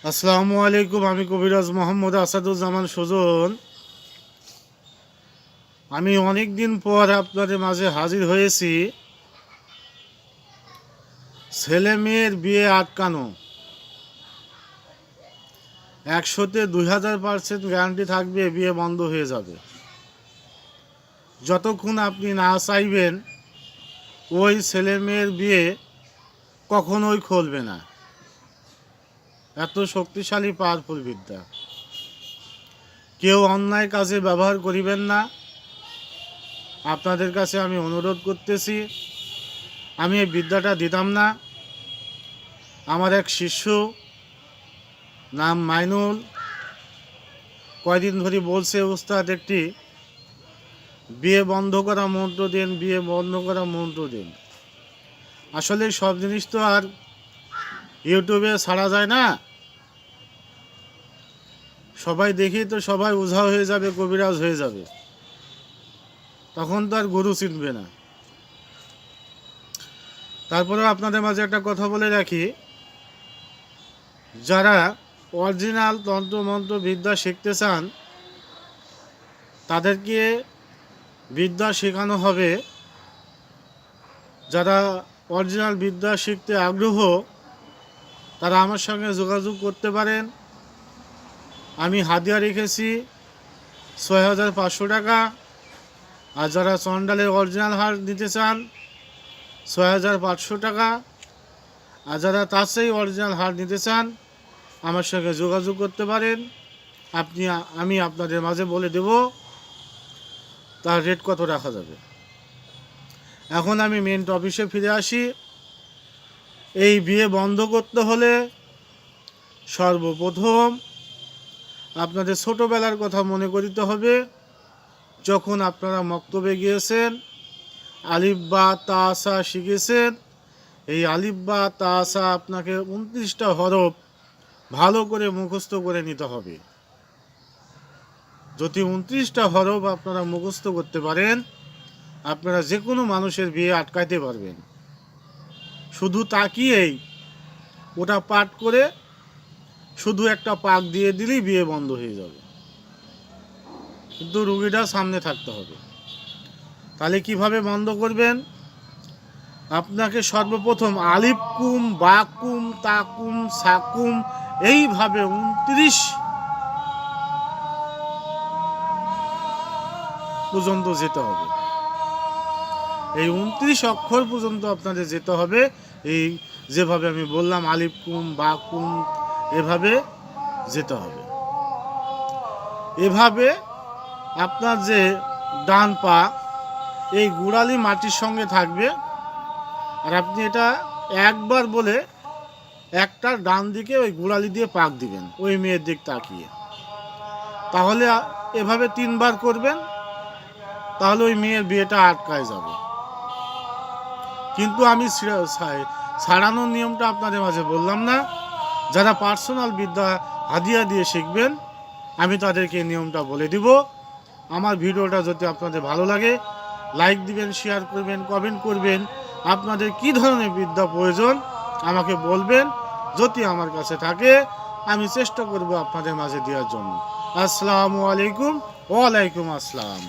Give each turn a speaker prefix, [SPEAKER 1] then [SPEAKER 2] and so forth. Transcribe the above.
[SPEAKER 1] আসসালামু আলাইকুম। আমি কবিরাজ মোহাম্মদ আসাদুজ্জামান সুজন। আমি অনেক দিন পর আপনাদের মাঝে হাজির হয়েছি। ছেলে মেয়ের বিয়ে আটকানো 100-তে 2000% গ্যারান্টি থাকবে, বিয়ে বন্ধ হয়ে যাবে। যতক্ষণ আপনি না চাইবেন ওই ছেলে মেয়ের বিয়ে কখনোই খুলবে না। এত শক্তিশালী পাওয়ারফুল বিদ্যা। কেউ অন্যায় কাজে ব্যবহার করিবেন না। আপনাদের কাছে আমি অনুরোধ করতেছি। আমি এই বিদ্যাটা দিতাম না। আমার এক শিষ্য নাম মাইনুল কয়দিন ধরে বলছে, উস্তাদ একটি বিয়ে বন্ধ করা মন্ত্র দিন, বিয়ে বন্ধ করা মন্ত্র দিন। আসলে সব জিনিস তো আর ইউটিউবে ছাড়া যায় না। সবাই দেখি তো সবাই ওঝা হয়ে যাবে, কবিরাজ হয়ে যাবে, তখন তো আর গুরু চিনবে না। তারপরে আপনাদের মাঝে একটা কথা বলে রাখি, যারা অরিজিনাল তন্ত্রমন্ত্র বিদ্যা শিখতে চান তাদেরকে বিদ্যা শেখানো হবে। যারা অরিজিনাল বিদ্যা শিখতে আগ্রহ তারা আমার সঙ্গে যোগাযোগ করতে পারেন। আমি হাদিয়া রেখেছি 6500 টাকা। আর যারা চন্ডালের অরিজিনাল হার নিতে চান 6500 টাকা। আর যারা তার সেই অরিজিনাল হার নিতে চান আমার সঙ্গে যোগাযোগ করতে পারেন। আমি আপনাদের মাঝে বলে দেব তার রেট কত রাখা যাবে। এখন আমি মেন টপিকে ফিরে আসি। এই বিয়ে বন্ধ করতে হলে সর্বপ্রথম আপনাদের ছোটোবেলার কথা মনে করিতে হবে। যখন আপনারা মক্তবে গিয়েছেন, আলিফ বা তা সা শিখেছেন, এই আলিফ বা তা সা আপনাকে 29টা হরফ ভালো করে মুখস্থ করে নিতে হবে। যদি 29টা হরফ আপনারা মুখস্থ করতে পারেন, আপনারা যে কোনো মানুষের বিয়ে আটকাইতে পারবেন। শুধু তাকিয়েই ওটা পাঠ করে শুধু একটা পাক দিয়ে দিলেই বিয়ে বন্ধ হয়ে যাবে। কিন্তু রুগীটা সামনে থাকতে হবে। তাহলে কিভাবে বন্ধ করবেন? আপনাকে সর্বপ্রথম আলিফ কুম, বাকুম, তাকুম, সাকুম এইভাবে 29 পর্যন্ত যেতে হবে। এই 29 অক্ষর পর্যন্ত আপনাদের যেতে হবে। এই যেভাবে আমি বললাম আলিফ কুম, বাকুম, এভাবে যেতে হবে। এভাবে আপনার যে ডান পা এই গুড়ালি মাটির সঙ্গে থাকবে। আর আপনি এটা একবার বলে একটা ডান দিকে ওই গুড়ালি দিয়ে পাক দিবেন, ওই মেয়ের দিক তাকিয়ে। তাহলে এভাবে 3 বার করবেন, তাহলে ওই মেয়ের বিয়েটা আটকায় যাবে। কিন্তু আমি ছাড়ানোর নিয়মটা আপনাদের মাঝে বললাম না। যারা পার্সোনাল বিদ্যা হাদিয়া দিয়ে শিখবেন আমি তাদেরকে নিয়মটা বলে দিব। আমার ভিডিওটা যদি আপনাদের ভালো লাগে লাইক দিবেন, শেয়ার করবেন, কমেন্ট করবেন। আপনাদের কি ধরনের বিদ্যা প্রয়োজন আমাকে বলবেন। যদি আমার কাছে থাকে আমি চেষ্টা করব আপনাদের মাঝে দেওয়ার জন্য। আসসালামু আলাইকুম। ওয়ালাইকুম আসসালাম।